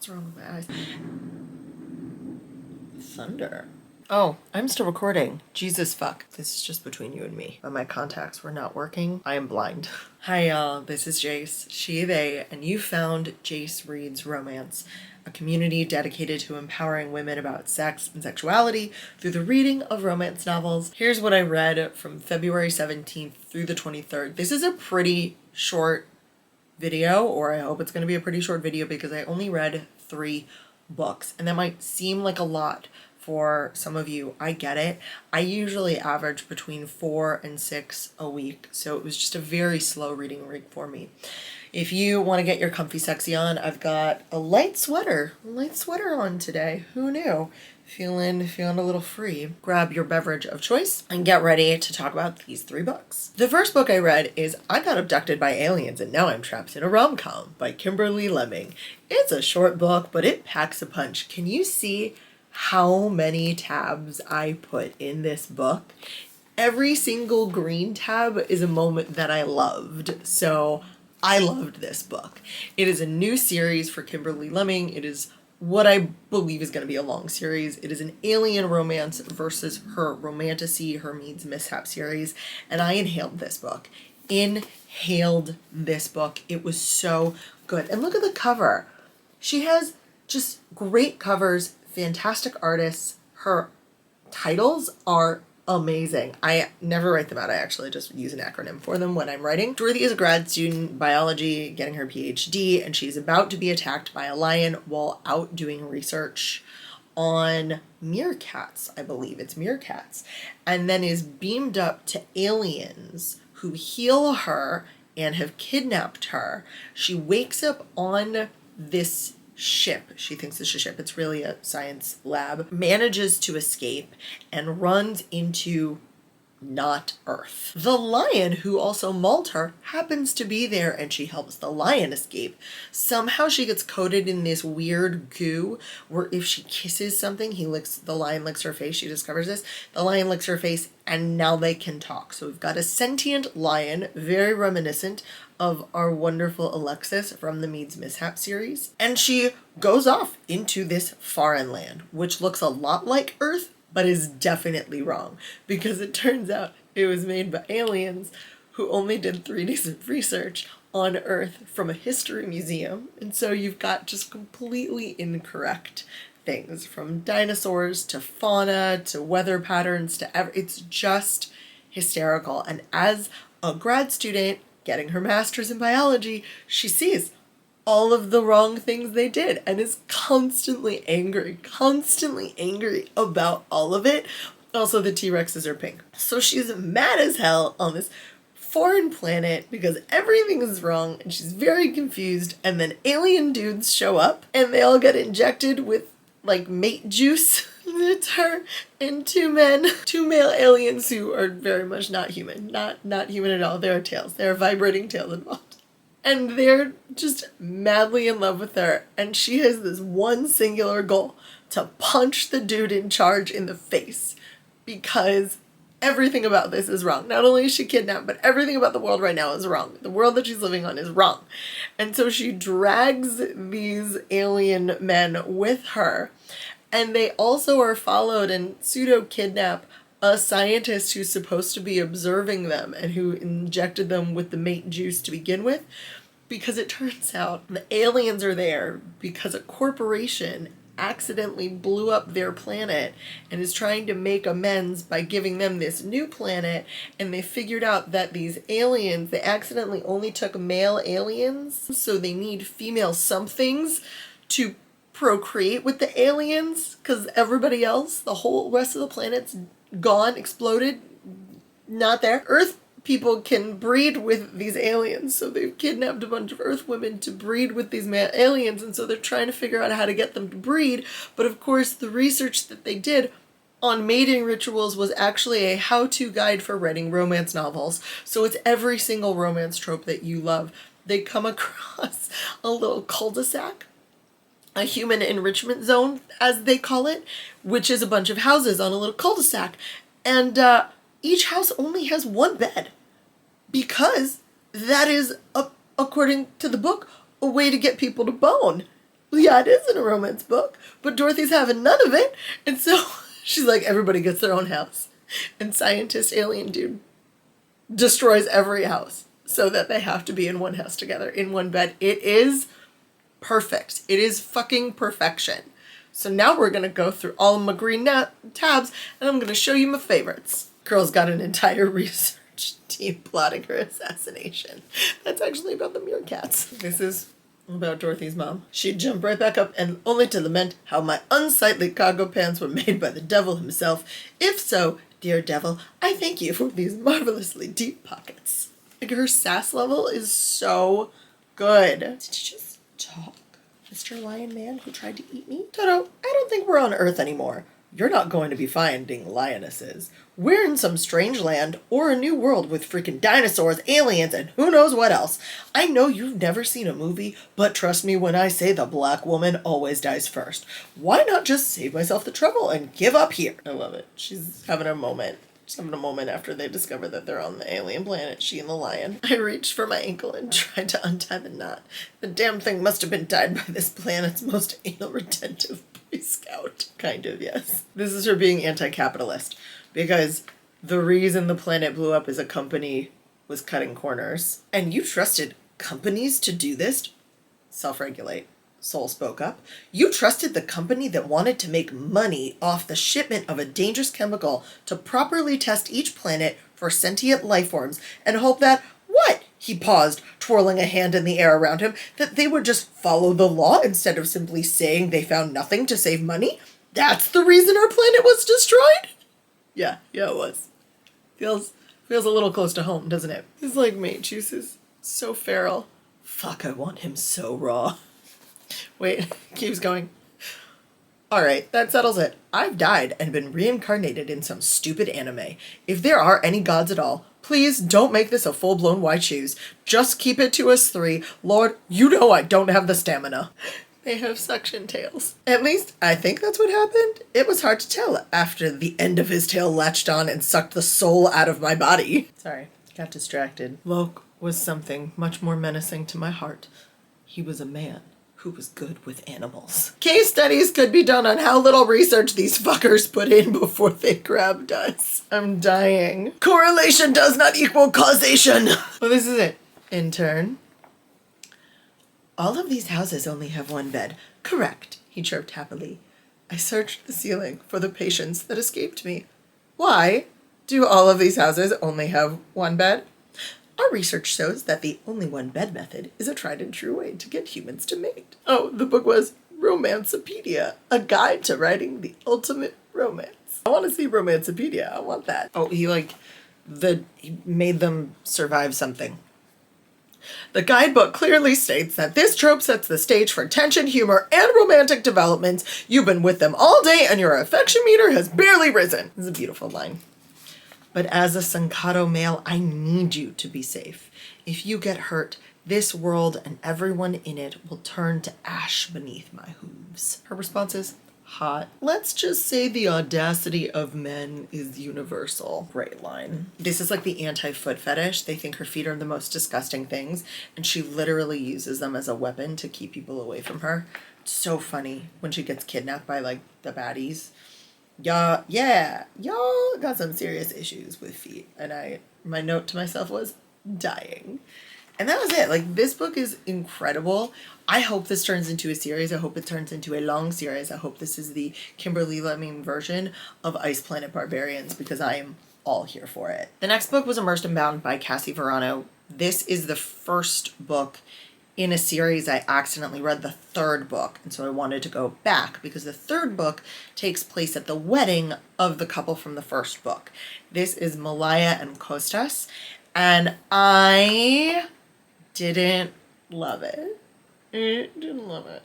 What's wrong with my eyes? Thunder. Oh, I'm still recording. Jesus fuck. This is just between you and me. But my contacts were not working. I am blind. Hi y'all, this is Jace, she, they, and you found Jace Reads Romance, a community dedicated to empowering women about sex and sexuality through the reading of romance novels. Here's what I read from February 17th through the 23rd. This is a pretty short video, or I hope it's going to be a pretty short video because I only read 3 books, and that might seem like a lot for some of you. I get it. I usually average between 4 and 6 a week, so it was just a very slow reading week for me. If you want to get your comfy sexy on, I've got a light sweater on today. Who knew? Feeling a little free. Grab your beverage of choice and get ready to talk about these 3 books. The first book I read is I Got Abducted by Aliens and Now I'm Trapped in a Rom-Com by Kimberly Lemming. It's a short book, but it packs a punch. Can you see how many tabs I put in this book? Every single green tab is a moment that I loved. So I loved this book. It is a new series for Kimberly Lemming. It is what I believe is going to be a long series. It is an alien romance versus her romantasy, her meets mishap series. And I inhaled this book. It was so good. And look at the cover. She has just great covers, fantastic artists. Her titles are amazing. I never write them out. I actually just use an acronym for them when I'm writing. Dorothy is a grad student in biology, getting her PhD, and she's about to be attacked by a lion while out doing research on meerkats. I believe it's meerkats. And then is beamed up to aliens who heal her and have kidnapped her. She wakes up on this ship. She thinks it's a ship. It's really a science lab. Manages to escape and runs into not Earth. The lion who also mauled her happens to be there, and she helps the lion escape. Somehow she gets coated in this weird goo where if she kisses something, the lion licks her face. She discovers this. The lion licks her face, and now they can talk. So we've got a sentient lion, very reminiscent of our wonderful Alexis from the Mead's Mishap series. And she goes off into this foreign land, which looks a lot like Earth, but is definitely wrong, because it turns out it was made by aliens who only did 3D research on Earth from a history museum. And so you've got just completely incorrect things, from dinosaurs to fauna to weather patterns to it's just hysterical. And as a grad student getting her master's in biology, she sees all of the wrong things they did and is constantly angry about all of it. Also, the T-Rexes are pink. So she's mad as hell on this foreign planet because everything is wrong, and she's very confused. And then alien dudes show up and they all get injected with like mate juice. It's her and 2 male aliens who are very much not human, not human at all. There are tails. There are vibrating tails involved. And they're just madly in love with her. And she has this one singular goal: to punch the dude in charge in the face. Because everything about this is wrong. Not only is she kidnapped, but everything about the world right now is wrong. The world that she's living on is wrong. And so she drags these alien men with her. And they also are followed and pseudo-kidnap a scientist who's supposed to be observing them and who injected them with the mate juice to begin with, because it turns out the aliens are there because a corporation accidentally blew up their planet and is trying to make amends by giving them this new planet. And they figured out that these aliens, they accidentally only took male aliens, so they need female somethings to procreate with the aliens, because everybody else, the whole rest of the planet's gone, exploded, not there. Earth people can breed with these aliens, so they've kidnapped a bunch of Earth women to breed with these aliens, and so they're trying to figure out how to get them to breed. But of course, the research that they did on mating rituals was actually a how-to guide for writing romance novels. So it's every single romance trope that you love. They come across a little cul-de-sac, a human enrichment zone, as they call it, which is a bunch of houses on a little cul-de-sac. And each house only has 1 bed, because that is, according to the book, a way to get people to bone. Well, yeah, it isn't a romance book, but Dorothy's having none of it. And so she's like, everybody gets their own house. And scientist alien dude destroys every house so that they have to be in one house together, in one bed. It is perfect. It is fucking perfection. So now we're going to go through all of my green tabs, and I'm going to show you my favorites. Girl's got an entire research team plotting her assassination. That's actually about the meerkats. This is about Dorothy's mom. She'd jump right back up, and only to lament how my unsightly cargo pants were made by the devil himself. If so, dear devil, I thank you for these marvelously deep pockets. Like, her sass level is so good. Did you just talk? Mr. Lion Man who tried to eat me? Toto, I don't think we're on Earth anymore. You're not going to be finding lionesses. We're in some strange land or a new world with freaking dinosaurs, aliens, and who knows what else. I know you've never seen a movie, but trust me when I say the black woman always dies first. Why not just save myself the trouble and give up here? I love it. She's having a moment. She's having a moment after they discover that they're on the alien planet, she and the lion. I reached for my ankle and tried to untie the knot. The damn thing must have been tied by this planet's most anal retentive Boy Scout. Kind of, yes. This is her being anti-capitalist, because the reason the planet blew up is a company was cutting corners. And you trusted companies to do this? Self-regulate. Soul spoke up. You trusted the company that wanted to make money off the shipment of a dangerous chemical to properly test each planet for sentient life forms and hope that, what? He paused, twirling a hand in the air around him, that they would just follow the law instead of simply saying they found nothing to save money? That's the reason our planet was destroyed? Yeah, it was. Feels a little close to home, doesn't it? His like mate juice is so feral. Fuck, I want him so raw. Wait, keeps going. Alright, that settles it. I've died and been reincarnated in some stupid anime. If there are any gods at all, please don't make this a full-blown white shoes. Just keep it to us three. Lord, you know I don't have the stamina. They have suction tails. At least, I think that's what happened. It was hard to tell after the end of his tail latched on and sucked the soul out of my body. Sorry, got distracted. Loke was something much more menacing to my heart. He was a man who was good with animals. Case studies could be done on how little research these fuckers put in before they grabbed us. I'm dying. Correlation does not equal causation. Well, this is it. Intern. All of these houses only have one bed. Correct, he chirped happily. I searched the ceiling for the patients that escaped me. Why do all of these houses only have one bed? Our research shows that the only one bed method is a tried and true way to get humans to mate. Oh, the book was Romancepedia, a guide to writing the ultimate romance. I want to see Romancepedia. I want that. Oh, he made them survive something. The guidebook clearly states that this trope sets the stage for tension, humor, and romantic developments. You've been with them all day and your affection meter has barely risen. This is a beautiful line. But as a Sankato male, I need you to be safe. If you get hurt, this world and everyone in it will turn to ash beneath my hooves. Her response is, hot. Let's just say the audacity of men is universal. Great line. This is like the anti-foot fetish. They think her feet are the most disgusting things, and she literally uses them as a weapon to keep people away from her. It's so funny when she gets kidnapped by, like, the baddies. Y'all got some serious issues with feet. And my note to myself was, dying. And that was it. Like, this book is incredible. I hope this turns into a series. I hope it turns into a long series. I hope this is the Kimberly Lemming version of Ice Planet Barbarians, because I am all here for it. The next book was Immersed and Bound by Cassie Vernon. This is the first book in a series. I accidentally read the third book, and so I wanted to go back because the third book takes place at the wedding of the couple from the first book. This is Malaya and Kostas, and I didn't love it. Didn't love it.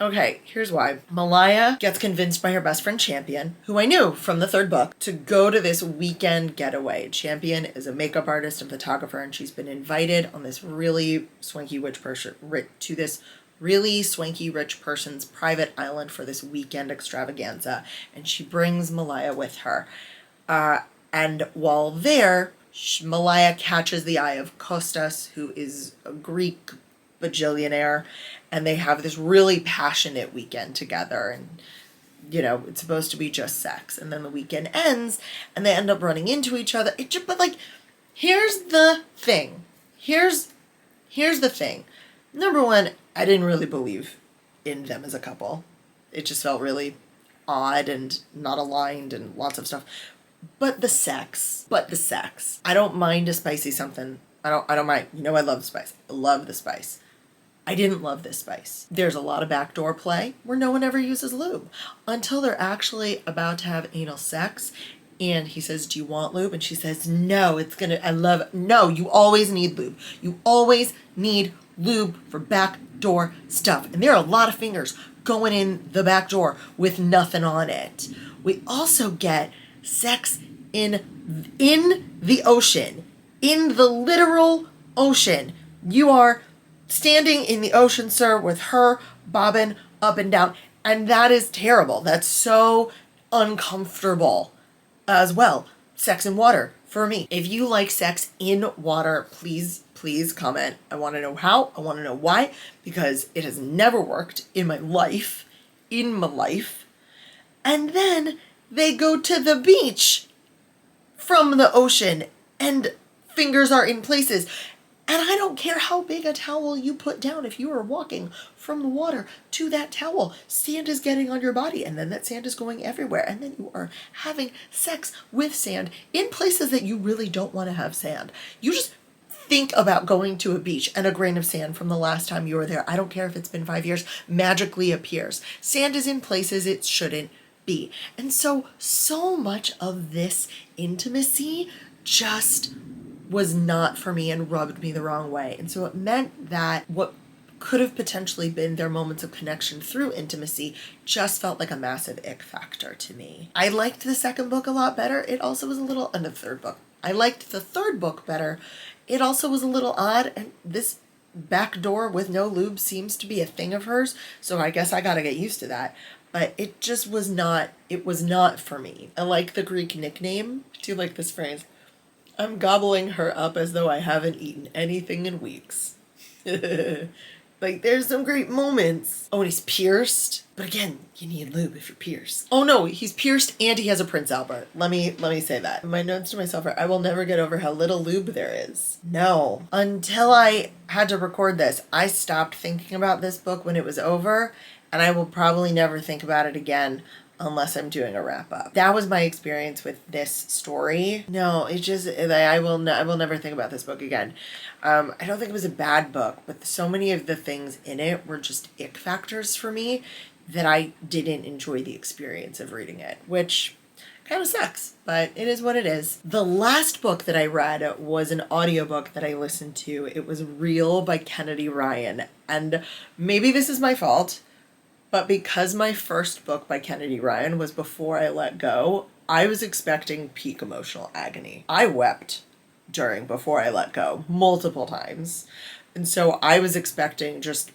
Okay, here's why. Malaya gets convinced by her best friend Champion, who I knew from the third book, to go to this weekend getaway. Champion is a makeup artist and photographer, and she's been invited on this really swanky rich person's private island for this weekend extravaganza, and she brings Malaya with her. And while there, Malaya catches the eye of Kostas, who is a Greek bajillionaire, and they have this really passionate weekend together, and you know, it's supposed to be just sex, and then the weekend ends and they end up running into each other. But like, here's the thing. Here's the thing. Number one, I didn't really believe in them as a couple. It just felt really odd and not aligned and lots of stuff. But the sex. I don't mind a spicy something. I don't mind. You know, I love spice. I love the spice. I didn't love this spice. There's a lot of backdoor play where no one ever uses lube until they're actually about to have anal sex. And he says, do you want lube? And she says, no, no, you always need lube. You always need lube for backdoor stuff. And there are a lot of fingers going in the back door with nothing on it. We also get sex in the ocean, in the literal ocean. You are standing in the ocean, sir, with her bobbing up and down. And that is terrible. That's so uncomfortable as well. Sex in water for me. If you like sex in water, please comment. I want to know how. I want to know why. Because it has never worked in my life. And then they go to the beach from the ocean and fingers are in places. And I don't care how big a towel you put down. If you are walking from the water to that towel, sand is getting on your body, and then that sand is going everywhere. And then you are having sex with sand in places that you really don't want to have sand. You just think about going to a beach and a grain of sand from the last time you were there. I don't care if it's been 5 years, magically appears. Sand is in places it shouldn't be. And so much of this intimacy just was not for me and rubbed me the wrong way. And so it meant that what could have potentially been their moments of connection through intimacy just felt like a massive ick factor to me. I liked the second book a lot better. It also was a little, and the third book. I liked the third book better. It also was a little odd, and this back door with no lube seems to be a thing of hers, so I guess I gotta get used to that. But it just was not, it was not for me. I like the Greek nickname. I do like this phrase. I'm gobbling her up as though I haven't eaten anything in weeks. Like, there's some great moments. Oh, and he's pierced. But again, you need lube if you're pierced. Oh no, he's pierced and he has a Prince Albert. Let me say that. My notes to myself are, I will never get over how little lube there is. No. Until I had to record this, I stopped thinking about this book when it was over, and I will probably never think about it again unless I'm doing a wrap up. That was my experience with this story. No, it just, I will never think about this book again. I don't think it was a bad book, but so many of the things in it were just ick factors for me that I didn't enjoy the experience of reading it, which kind of sucks, but it is what it is. The last book that I read was an audiobook that I listened to. It was Real by Kennedy Ryan, and maybe this is my fault, but because my first book by Kennedy Ryan was Before I Let Go, I was expecting peak emotional agony. I wept during Before I Let Go multiple times. And so I was expecting just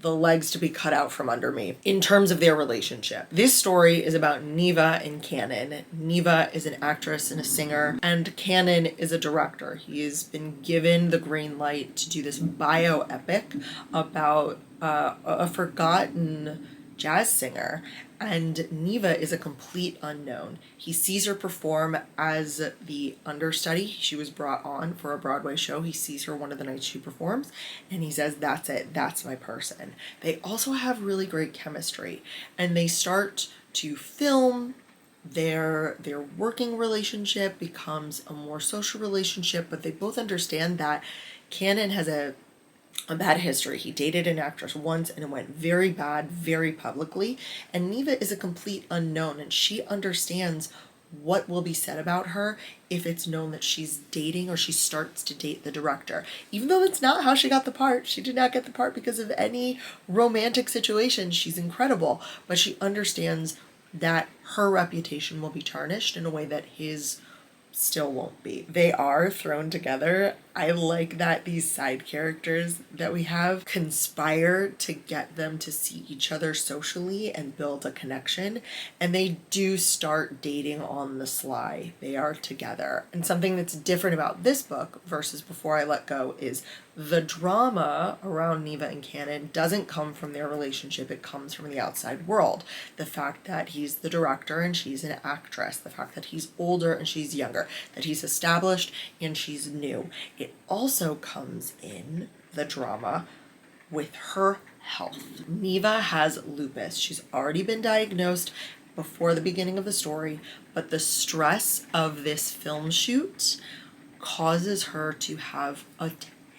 the legs to be cut out from under me in terms of their relationship. This story is about Neevah and Canon. Neevah is an actress and a singer, and Canon is a director. He has been given the green light to do this bioepic about a forgotten jazz singer, and Neevah is a complete unknown. He sees her perform as the understudy. She was brought on for a Broadway show. He sees her one of the nights she performs, and he says, that's it, that's my person. They also have really great chemistry, and they start to film. Their working relationship becomes a more social relationship, but they both understand that Canon has a bad history. He dated an actress once and it went very bad, very publicly. And Neevah is a complete unknown, and she understands what will be said about her if it's known that she's dating or she starts to date the director. Even though that's not how she got the part. She did not get the part because of any romantic situation. She's incredible, but she understands that her reputation will be tarnished in a way that his still won't be. They are thrown together I like that these side characters that we have conspire to get them to see each other socially and build a connection. And they do start dating on the sly. They are together. And something that's different about this book versus Before I Let Go is the drama around Neevah and Canon doesn't come from their relationship, it comes from the outside world. The fact that he's the director and she's an actress, the fact that he's older and she's younger, that he's established and she's new. It also comes in the drama with her health. Neevah has lupus. She's already been diagnosed before the beginning of the story, but the stress of this film shoot causes her to have a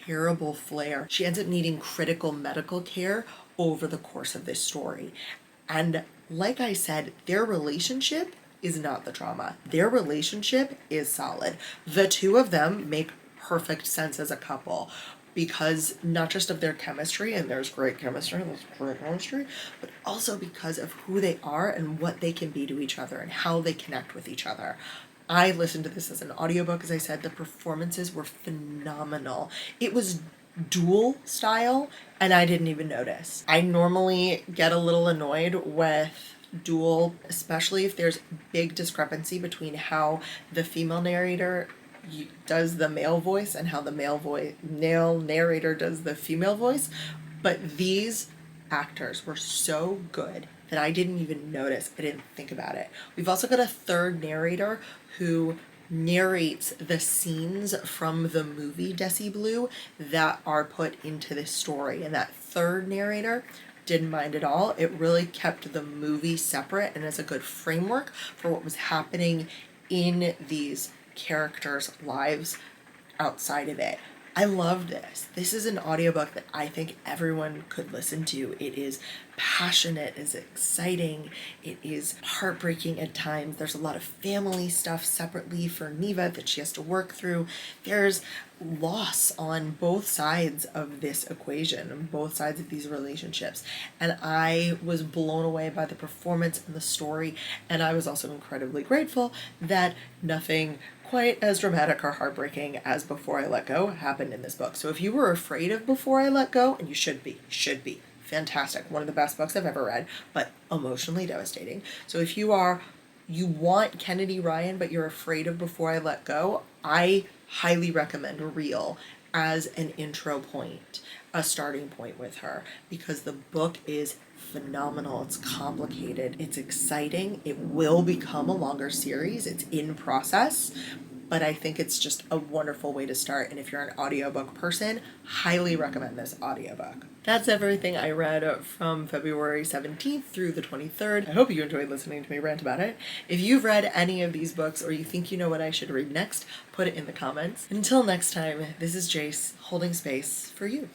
terrible flare. She ends up needing critical medical care over the course of this story. And like I said, their relationship is not the drama. Their relationship is solid. The two of them make perfect sense as a couple because not just of their chemistry, and there's great chemistry, but also because of who they are and what they can be to each other and how they connect with each other. I listened to this as an audiobook. As I said, the performances were phenomenal. It was dual style, and I didn't even notice. I normally get a little annoyed with dual, especially if there's big discrepancy between how the female narrator does the male voice and how the male narrator does the female voice. But these actors were so good that I didn't even notice. I didn't think about it. We've also got a third narrator who narrates the scenes from the movie Desi Blue that are put into this story. And that third narrator didn't mind at all. It really kept the movie separate and as a good framework for what was happening in these characters' lives outside of it. I love this. This is an audiobook that I think everyone could listen to. It is passionate, it's exciting, it is heartbreaking at times. There's a lot of family stuff separately for Neevah that she has to work through. There's loss on both sides of this equation, on both sides of these relationships. And I was blown away by the performance and the story. And I was also incredibly grateful that nothing quite as dramatic or heartbreaking as Before I Let Go happened in this book. So if you were afraid of Before I Let Go, and you should be, fantastic. One of the best books I've ever read, but emotionally devastating. So if you want Kennedy Ryan, but you're afraid of Before I Let Go, I highly recommend Real as an intro point, a starting point with her, because the book is phenomenal. It's complicated. It's exciting. It will become a longer series. It's in process, but I think it's just a wonderful way to start. And if you're an audiobook person, highly recommend this audiobook. That's everything I read from February 17th through the 23rd. I hope you enjoyed listening to me rant about it. If you've read any of these books or you think you know what I should read next, put it in the comments. Until next time, this is Jace holding space for you.